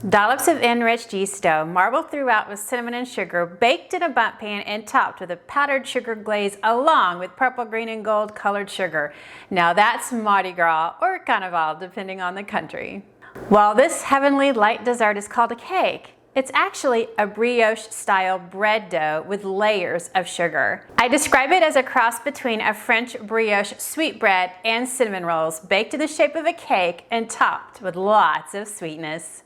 Dollops of enriched yeast dough, marbled throughout with cinnamon and sugar, baked in a Bundt pan and topped with a powdered sugar glaze along with purple, green, and gold colored sugar. Now that's Mardi Gras or Carnival, depending on the country. While this heavenly light dessert is called a cake, it's actually a brioche-style bread dough with layers of sugar. I describe it as a cross between a French brioche sweetbread and cinnamon rolls, baked in the shape of a cake and topped with lots of sweetness.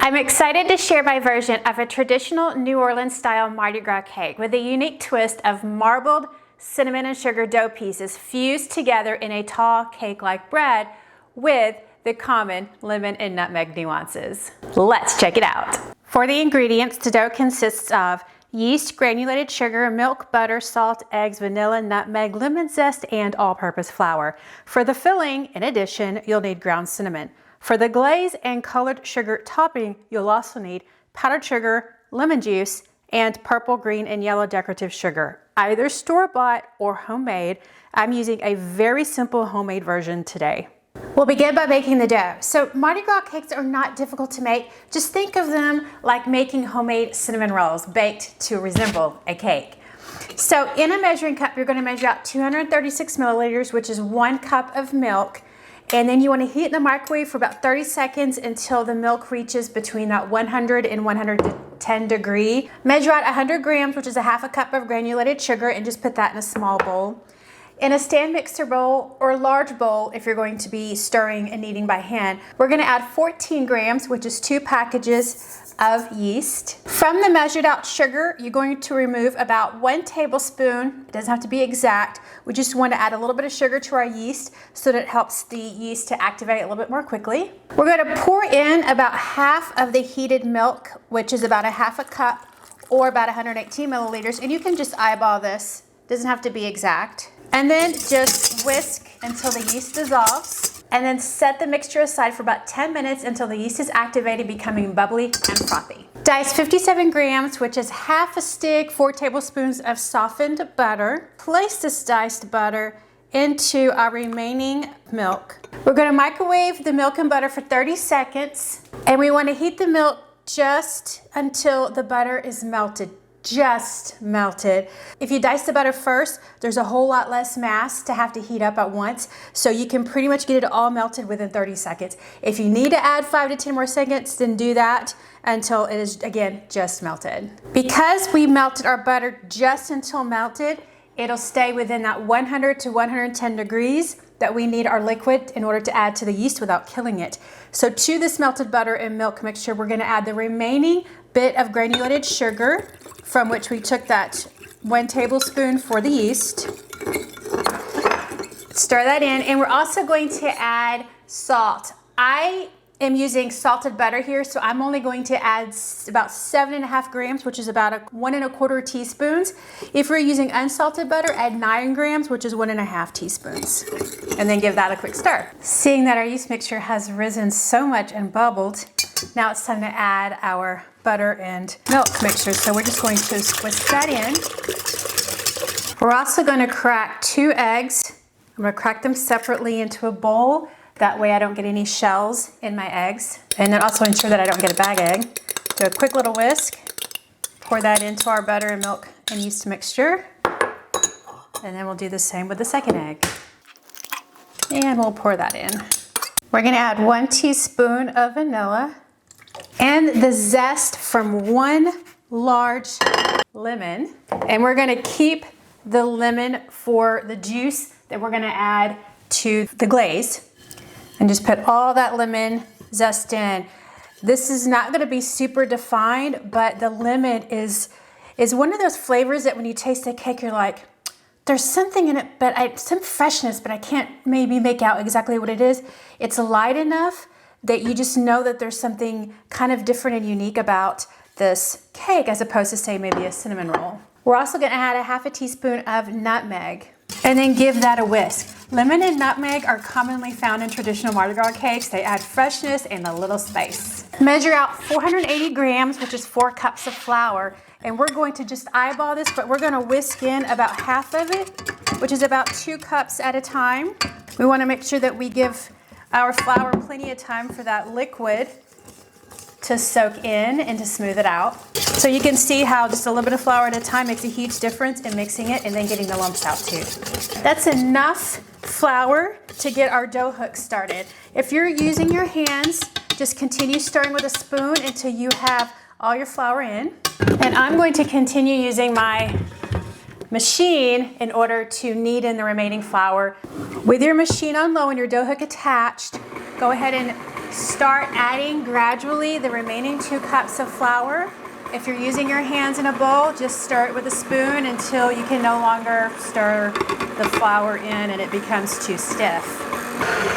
I'm excited to share my version of a traditional New Orleans style Mardi Gras cake with a unique twist of marbled cinnamon and sugar dough pieces fused together in a tall cake-like bread with the common lemon and nutmeg nuances. Let's check it out. For the ingredients, the dough consists of yeast, granulated sugar, milk, butter, salt, eggs, vanilla, nutmeg, lemon zest, and all-purpose flour. For the filling, in addition, you'll need ground cinnamon. For the glaze and colored sugar topping, you'll also need powdered sugar, lemon juice, and purple, green, and yellow decorative sugar, either store-bought or homemade. I'm using a very simple homemade version today. We'll begin by making the dough. So Mardi Gras cakes are not difficult to make. Just think of them like making homemade cinnamon rolls baked to resemble a cake. So in a measuring cup, you're going to measure out 236 milliliters, which is 1 cup of milk. And then you want to heat in the microwave for about 30 seconds until the milk reaches between that 100 and 110 degree. Measure out 100 grams, which is a half a cup of granulated sugar, and just put that in a small bowl. In a stand mixer bowl or large bowl, if you're going to be stirring and kneading by hand, we're going to add 14 grams, which is 2 packages of yeast. From the measured out sugar, you're going to remove about 1 tablespoon. It doesn't have to be exact. We just want to add a little bit of sugar to our yeast so that it helps the yeast to activate a little bit more quickly. We're going to pour in about half of the heated milk, which is about a half a cup or about 118 milliliters. And you can just eyeball this. It doesn't have to be exact. And then just whisk until the yeast dissolves. And then set the mixture aside for about 10 minutes until the yeast is activated, becoming bubbly and frothy. Dice 57 grams, which is half a stick, 4 tablespoons of softened butter. Place this diced butter into our remaining milk. We're going to microwave the milk and butter for 30 seconds. And we want to heat the milk just until the butter is melted. Just melted. If you dice the butter first, there's a whole lot less mass to have to heat up at once, so you can pretty much get it all melted within 30 seconds. If you need to add 5 to 10 more seconds, then do that until it is, again, just melted. Because we melted our butter just until melted, it'll stay within that 100 to 110 degrees that we need our liquid in order to add to the yeast without killing it. So to this melted butter and milk mixture, we're going to add the remaining bit of granulated sugar, from which we took that 1 tablespoon for the yeast. Stir that in, and we're also going to add salt. I am using salted butter here, so I'm only going to add about 7.5 grams, which is about 1 1/4 teaspoons. If you're using unsalted butter, add 9 grams, which is 1.5 teaspoons. And then give that a quick stir. Seeing that our yeast mixture has risen so much and bubbled, now it's time to add our butter and milk mixture. So we're just going to whisk that in. We're also going to crack 2 eggs. I'm going to crack them separately into a bowl. That way I don't get any shells in my eggs. And then also ensure that I don't get a bag egg. Do a quick little whisk. Pour that into our butter and milk and yeast mixture. And then we'll do the same with the second egg. And we'll pour that in. We're going to add 1 teaspoon of vanilla and the zest from 1 large lemon. And we're going to keep the lemon for the juice that we're going to add to the glaze. And just put all that lemon zest in. This is not going to be super defined, but the lemon is one of those flavors that when you taste the cake, you're like, there's something in it, but some freshness, but I can't maybe make out exactly what it is. It's light enough that you just know that there's something kind of different and unique about this cake as opposed to, say, maybe a cinnamon roll. We're also going to add a half a teaspoon of nutmeg and then give that a whisk. Lemon and nutmeg are commonly found in traditional Mardi Gras cakes. They add freshness and a little spice. Measure out 480 grams, which is 4 cups of flour. And we're going to just eyeball this, but we're going to whisk in about half of it which is about 2 cups at a time. We want to make sure that we give our flour plenty of time for that liquid to soak in and to smooth it out. So you can see how just a little bit of flour at a time makes a huge difference in mixing it and then getting the lumps out too. That's enough flour to get our dough hook started. If you're using your hands, just continue stirring with a spoon until you have all your flour in. And I'm going to continue using my machine in order to knead in the remaining flour. With your machine on low and your dough hook attached, go ahead and start adding gradually the remaining 2 cups of flour. If you're using your hands in a bowl, just stir it with a spoon until you can no longer stir the flour in and it becomes too stiff.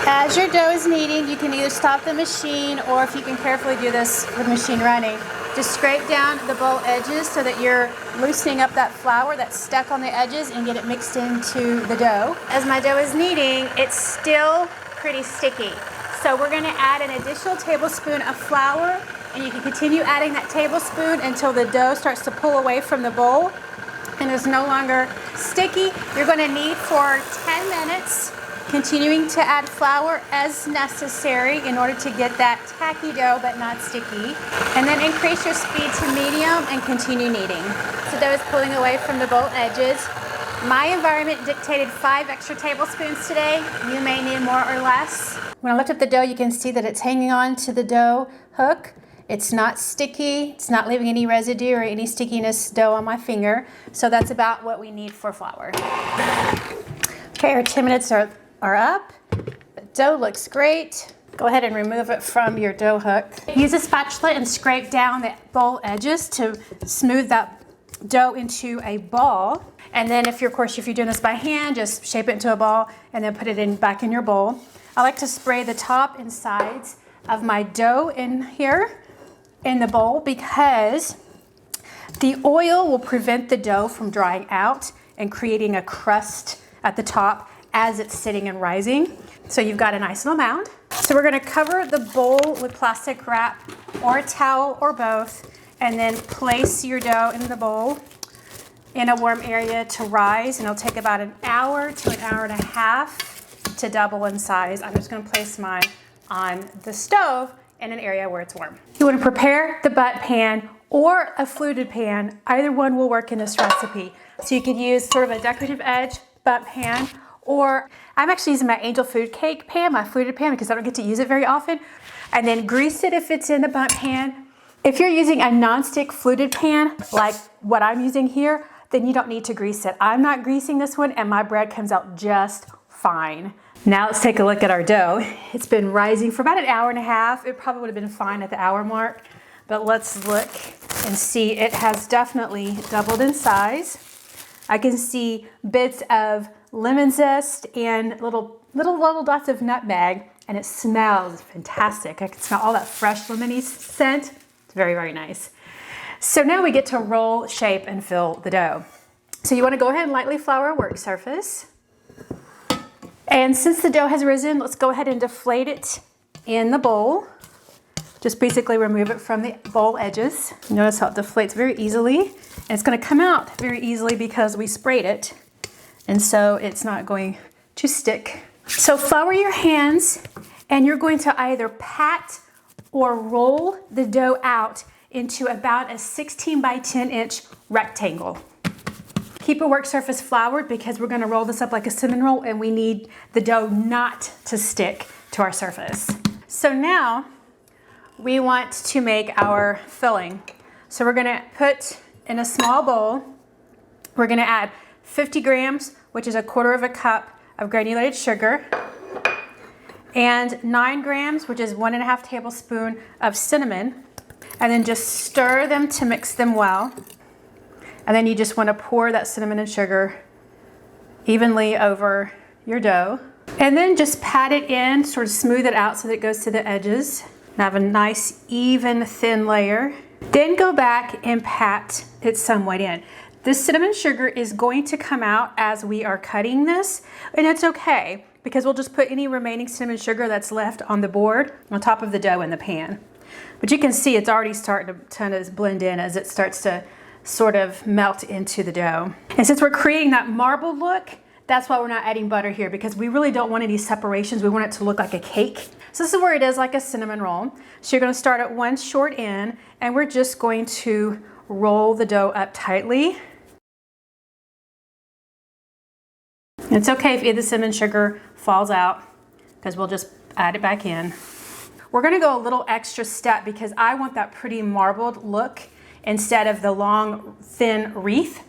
As your dough is kneading, you can either stop the machine, or if you can carefully do this with the machine running, just scrape down the bowl edges so that you're loosening up that flour that's stuck on the edges and get it mixed into the dough. As my dough is kneading, it's still pretty sticky. So we're gonna add an additional tablespoon of flour, and you can continue adding that tablespoon until the dough starts to pull away from the bowl and is no longer sticky. You're gonna knead for 10 minutes, continuing to add flour as necessary in order to get that tacky dough but not sticky. And then increase your speed to medium and continue kneading. The dough is pulling away from the bowl edges. My environment dictated 5 extra tablespoons today. You may need more or less. When I lift up the dough, you can see that it's hanging on to the dough hook. It's not sticky. It's not leaving any residue or any stickiness dough on my finger. So that's about what we need for flour. Okay, our 10 minutes are up. The dough looks great. Go ahead and remove it from your dough hook. Use a spatula and scrape down the bowl edges to smooth that dough into a ball. And then if you're doing this by hand, just shape it into a ball and then put it back in your bowl. I like to spray the top and sides of my dough in here in the bowl because the oil will prevent the dough from drying out and creating a crust at the top as it's sitting and rising. So you've got a nice little mound. So we're gonna cover the bowl with plastic wrap or a towel or both, and then place your dough in the bowl in a warm area to rise, and it'll take about an hour to an hour and a half to double in size. I'm just gonna place mine on the stove in an area where it's warm. You wanna prepare the Bundt pan or a fluted pan. Either one will work in this recipe. So you could use sort of a decorative edge Bundt pan, or I'm actually using my Angel Food Cake pan, my fluted pan, because I don't get to use it very often. And then grease it if it's in the Bundt pan. If you're using a nonstick fluted pan, like what I'm using here, then you don't need to grease it. I'm not greasing this one, and my bread comes out just fine. Now let's take a look at our dough. It's been rising for about an hour and a half. It probably would have been fine at the hour mark, but let's look and see. It has definitely doubled in size. I can see bits of lemon zest and little dots of nutmeg, and it smells fantastic. I can smell all that fresh lemony scent. It's very, very nice. So now we get to roll, shape, and fill the dough. So you want to go ahead and lightly flour a work surface. And since the dough has risen, let's go ahead and deflate it in the bowl. Just basically remove it from the bowl edges. Notice how it deflates very easily. And it's going to come out very easily because we sprayed it. And so it's not going to stick. So flour your hands, and you're going to either pat or roll the dough out into about a 16 by 10 inch rectangle. Keep a work surface floured because we're gonna roll this up like a cinnamon roll, and we need the dough not to stick to our surface. So now we want to make our filling. So we're gonna put in a small bowl, we're gonna add 50 grams, which is 1/4 cup of granulated sugar, and 9 grams, which is 1½ tablespoon of cinnamon, and then just stir them to mix them well. And then you just want to pour that cinnamon and sugar evenly over your dough. And then just pat it in, sort of smooth it out so that it goes to the edges. And have a nice, even, thin layer. Then go back and pat it somewhat in. This cinnamon sugar is going to come out as we are cutting this, and it's okay because we'll just put any remaining cinnamon sugar that's left on the board on top of the dough in the pan. But you can see it's already starting to kind of blend in as it starts to sort of melt into the dough. And since we're creating that marbled look, That's why we're not adding butter here, because we really don't want any separations. We want it to look like a cake. So this is where it is like a cinnamon roll. So you're going to start at one short end, and we're just going to roll the dough up tightly. It's okay if the cinnamon sugar falls out, because we'll just add it back in. We're going to go a little extra step because I want that pretty marbled look instead of the long, thin wreath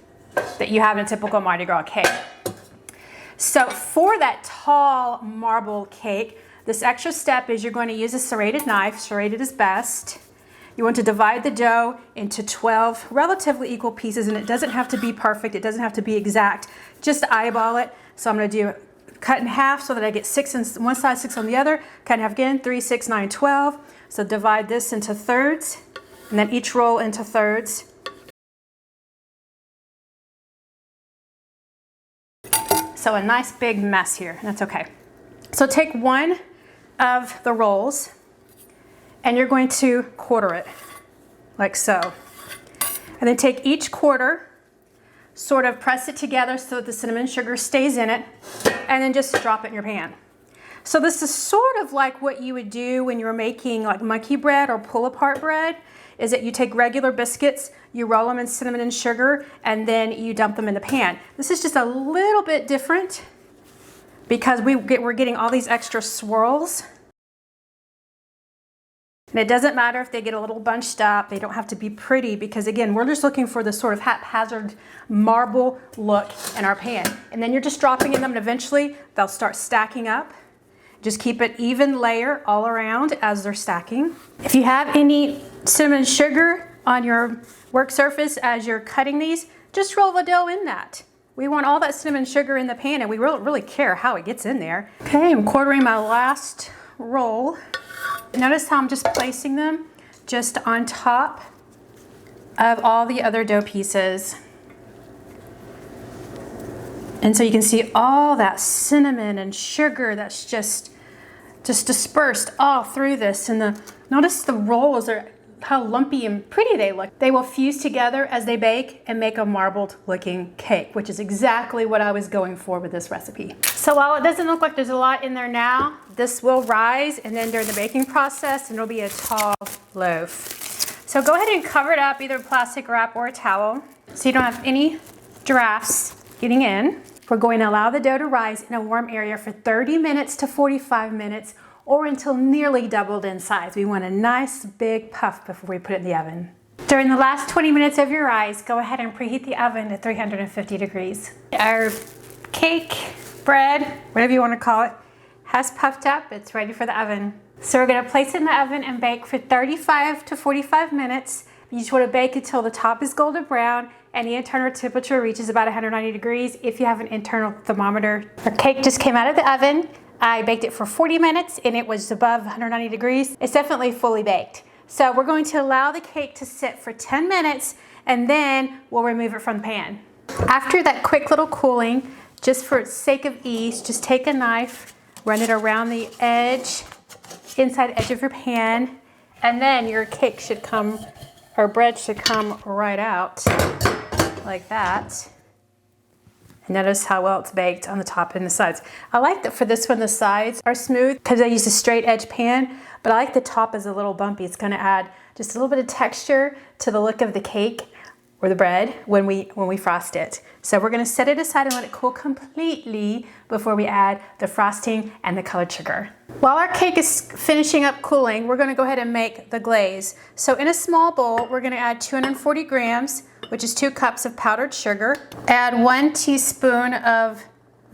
that you have in a typical Mardi Gras cake. So for that tall marble cake, this extra step is you're going to use a serrated knife. Serrated is best. You want to divide the dough into 12 relatively equal pieces, and it doesn't have to be perfect. It doesn't have to be exact. Just eyeball it. So I'm going to do cut in half so that I get 6 on one side, 6 on the other. Cut in half again, 3, 6, 9, 12. So divide this into thirds, and then each roll into thirds. So a nice big mess here. That's okay. So take one of the rolls, and you're going to quarter it, like so. And then take each quarter, sort of press it together so that the cinnamon sugar stays in it, and then just drop it in your pan. So this is sort of like what you would do when you're making like monkey bread or pull-apart bread, is that you take regular biscuits, you roll them in cinnamon and sugar, and then you dump them in the pan. This is just a little bit different because we're getting all these extra swirls. And it doesn't matter if they get a little bunched up, they don't have to be pretty, because again, we're just looking for this sort of haphazard marble look in our pan. And then you're just dropping in them, and eventually they'll start stacking up. Just keep it even layer all around as they're stacking. If you have any cinnamon sugar on your work surface as you're cutting these, just roll the dough in that. We want all that cinnamon sugar in the pan, and we don't really care how it gets in there. Okay, I'm quartering my last roll. Notice how I'm just placing them just on top of all the other dough pieces. And so you can see all that cinnamon and sugar that's just dispersed all through this. And notice the rolls are how lumpy and pretty they look. They will fuse together as they bake and make a marbled looking cake, which is exactly what I was going for with this recipe. So while it doesn't look like there's a lot in there now, this will rise, and then during the baking process, and it'll be a tall loaf. So go ahead and cover it up, either plastic wrap or a towel, so you don't have any drafts getting in. We're going to allow the dough to rise in a warm area for 30 minutes to 45 minutes, or until nearly doubled in size. We want a nice big puff before we put it in the oven. During the last 20 minutes of your rise, go ahead and preheat the oven to 350 degrees. Our cake, bread, whatever you want to call it, has puffed up. It's ready for the oven. So we're going to place it in the oven and bake for 35 to 45 minutes. You just want to bake until the top is golden brown and the internal temperature reaches about 190 degrees if you have an internal thermometer. Our cake just came out of the oven. I baked it for 40 minutes and it was above 190 degrees. It's definitely fully baked. So we're going to allow the cake to sit for 10 minutes and then we'll remove it from the pan. After that quick little cooling, just for sake of ease, just take a knife, run it around the edge, inside edge of your pan, and then your cake should come, or bread should come right out like that. And notice how well it's baked on the top and the sides. I like that for this one, the sides are smooth because I use a straight edge pan, but I like the top is a little bumpy. It's gonna add just a little bit of texture to the look of the cake or the bread when we frost it. So we're gonna set it aside and let it cool completely before we add the frosting and the colored sugar. While our cake is finishing up cooling, we're gonna go ahead and make the glaze. So in a small bowl, we're gonna add 240 grams, which is 2 cups of powdered sugar. Add 1 teaspoon of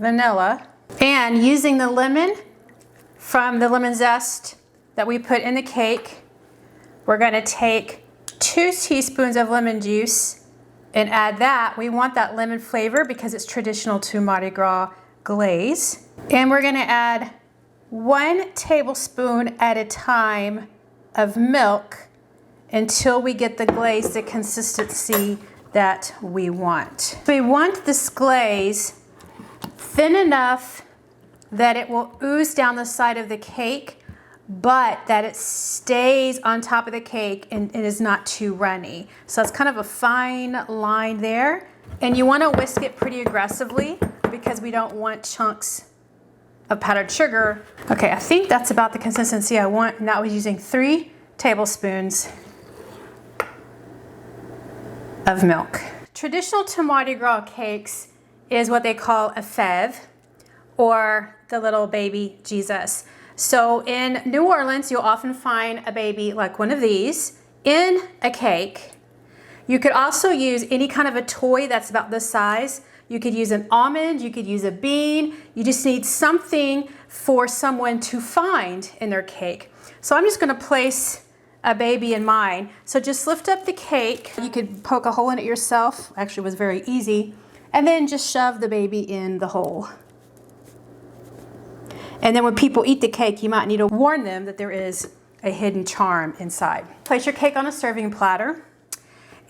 vanilla. And using the lemon from the lemon zest that we put in the cake, we're gonna take 2 teaspoons of lemon juice and add that. We want that lemon flavor because it's traditional to Mardi Gras glaze. And we're gonna add 1 tablespoon at a time of milk until we get the glaze, the consistency that we want. We want this glaze thin enough that it will ooze down the side of the cake, but that it stays on top of the cake and it is not too runny. So it's kind of a fine line there. And you want to whisk it pretty aggressively because we don't want chunks of powdered sugar. Okay, I think that's about the consistency I want, and that was using 3 tablespoons of milk. Traditional to Mardi Gras cakes is what they call a fève, or the little baby Jesus. So in New Orleans, you'll often find a baby like one of these in a cake. You could also use any kind of a toy that's about this size. You could use an almond, you could use a bean. You just need something for someone to find in their cake. So I'm just gonna place a baby in mine. So just lift up the cake. You could poke a hole in it yourself. Actually, it was very easy. And then just shove the baby in the hole. And then when people eat the cake, you might need to warn them that there is a hidden charm inside. Place your cake on a serving platter.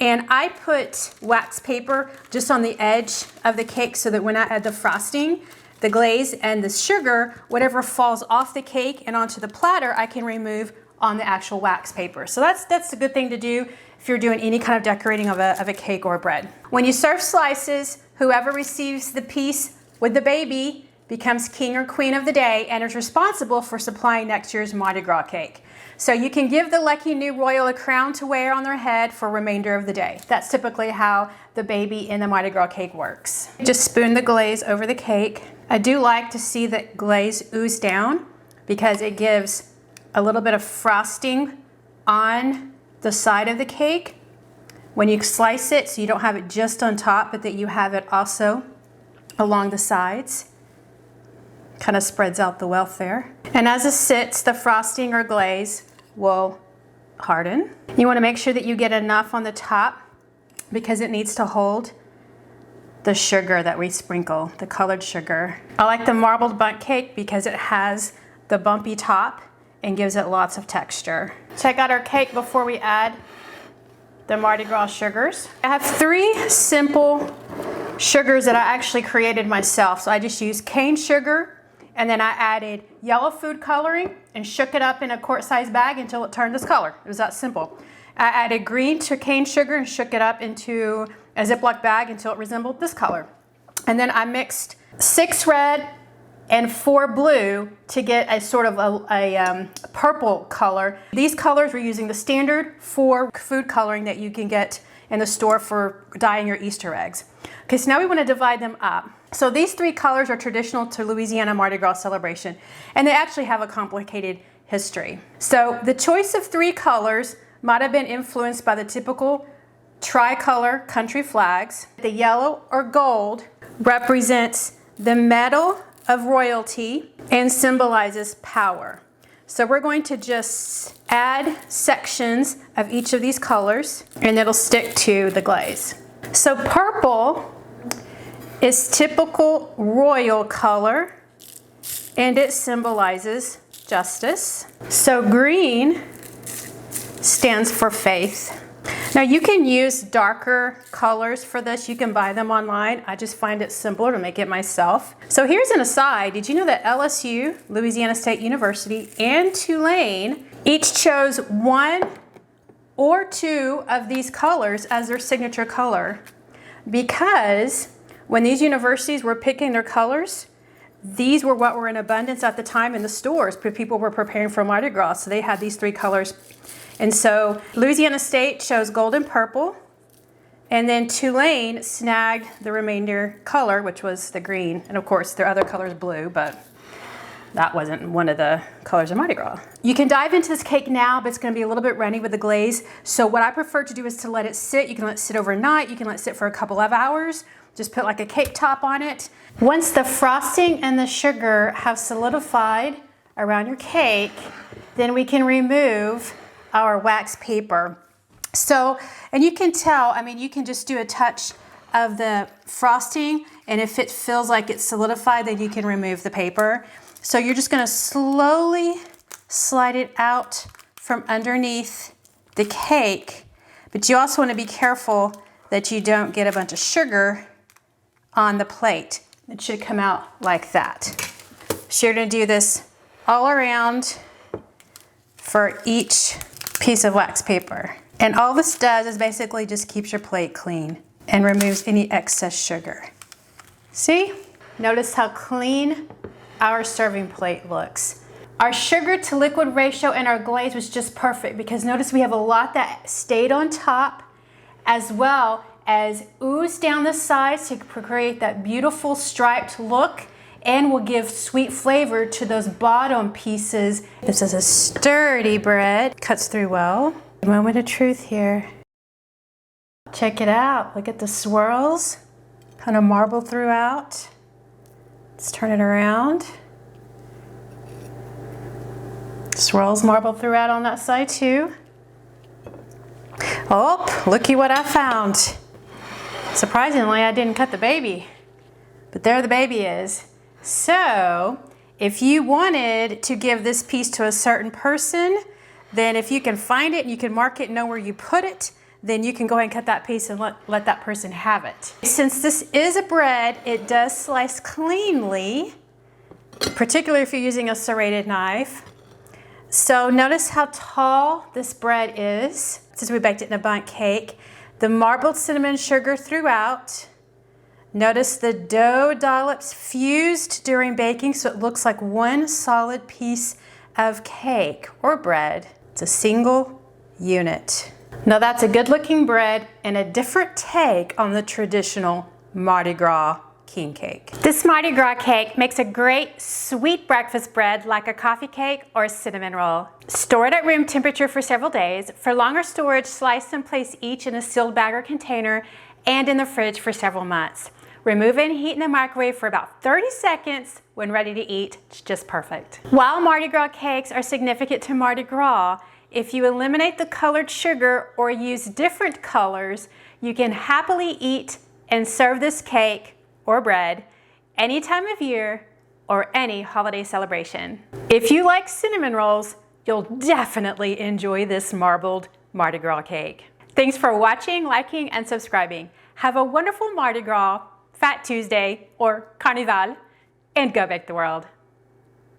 And I put wax paper just on the edge of the cake so that when I add the frosting, the glaze, and the sugar, whatever falls off the cake and onto the platter, I can remove on the actual wax paper. So that's a good thing to do if you're doing any kind of decorating of a cake or bread. When you serve slices, whoever receives the piece with the baby becomes king or queen of the day and is responsible for supplying next year's Mardi Gras cake. So you can give the lucky new royal a crown to wear on their head for the remainder of the day. That's typically how the baby in the Mardi Gras cake works. Just spoon the glaze over the cake. I do like to see the glaze ooze down because it gives a little bit of frosting on the side of the cake when you slice it, so you don't have it just on top, but that you have it also along the sides. Kind of spreads out the wealth there. And as it sits, the frosting or glaze will harden. You want to make sure that you get enough on the top because it needs to hold the sugar that we sprinkle, the colored sugar. I like the marbled Bundt cake because it has the bumpy top and gives it lots of texture. Check out our cake before we add the Mardi Gras sugars. I have 3 simple sugars that I actually created myself. So I just used cane sugar, and then I added yellow food coloring and shook it up in a quart-sized bag until it turned this color. It was that simple. I added green to cane sugar and shook it up into a Ziploc bag until it resembled this color. And then I mixed 6 red and 4 blue to get a sort of a purple color. These colors, we're using the standard 4 food coloring that you can get in the store for dyeing your Easter eggs. Okay, so now we want to divide them up. So these 3 colors are traditional to Louisiana Mardi Gras celebration, and they actually have a complicated history. So the choice of 3 colors might have been influenced by the typical tricolor country flags. The yellow or gold represents the medal of royalty and symbolizes power. So we're going to just add sections of each of these colors and it'll stick to the glaze. So purple is typical royal color and it symbolizes justice. So green stands for faith. Now you can use darker colors for this. You can buy them online. I just find it simpler to make it myself. So here's an aside. Did you know that LSU, Louisiana State University, and Tulane each chose 1 or 2 of these colors as their signature color? Because when these universities were picking their colors, these were what were in abundance at the time in the stores. People were preparing for Mardi Gras, so they had these 3 colors. And so Louisiana State chose gold and purple, and then Tulane snagged the remainder color, which was the green. And of course, their other color is blue, but that wasn't one of the colors of Mardi Gras. You can dive into this cake now, but it's gonna be a little bit runny with the glaze. So what I prefer to do is to let it sit. You can let it sit overnight. You can let it sit for a couple of hours. Just put like a cake top on it. Once the frosting and the sugar have solidified around your cake, then we can remove our wax paper. So, and you can tell, I mean, you can just do a touch of the frosting, and if it feels like it's solidified, then you can remove the paper. So you're just gonna slowly slide it out from underneath the cake, but you also wanna be careful that you don't get a bunch of sugar on the plate. It should come out like that. So you're gonna do this all around for each piece of wax paper. And all this does is basically just keeps your plate clean and removes any excess sugar. See? Notice how clean our serving plate looks. Our sugar to liquid ratio in our glaze was just perfect because notice we have a lot that stayed on top as well as oozed down the sides to create that beautiful striped look and will give sweet flavor to those bottom pieces. This is a sturdy bread, cuts through well. Moment of truth here. Check it out, look at the swirls, kind of marble throughout. Let's turn it around. Swirls marble throughout on that side too. Oh, looky what I found. Surprisingly, I didn't cut the baby, but there the baby is. So, if you wanted to give this piece to a certain person, then if you can find it, you can mark it, know where you put it, then you can go ahead and cut that piece and let that person have it. Since this is a bread, it does slice cleanly, particularly if you're using a serrated knife. So notice how tall this bread is, since we baked it in a Bundt cake. The marbled cinnamon sugar throughout. Notice the dough dollops fused during baking so it looks like one solid piece of cake or bread. It's a single unit. Now that's a good looking bread and a different take on the traditional Mardi Gras King Cake. This Mardi Gras cake makes a great sweet breakfast bread like a coffee cake or a cinnamon roll. Store it at room temperature for several days. For longer storage, slice and place each in a sealed bag or container and in the fridge for several months. Remove and heat in the microwave for about 30 seconds. When ready to eat, it's just perfect. While Mardi Gras cakes are significant to Mardi Gras, if you eliminate the colored sugar or use different colors, you can happily eat and serve this cake or bread any time of year or any holiday celebration. If you like cinnamon rolls, you'll definitely enjoy this marbled Mardi Gras cake. Thanks for watching, liking, and subscribing. Have a wonderful Mardi Gras, Fat Tuesday, or Carnival, and go bake the world.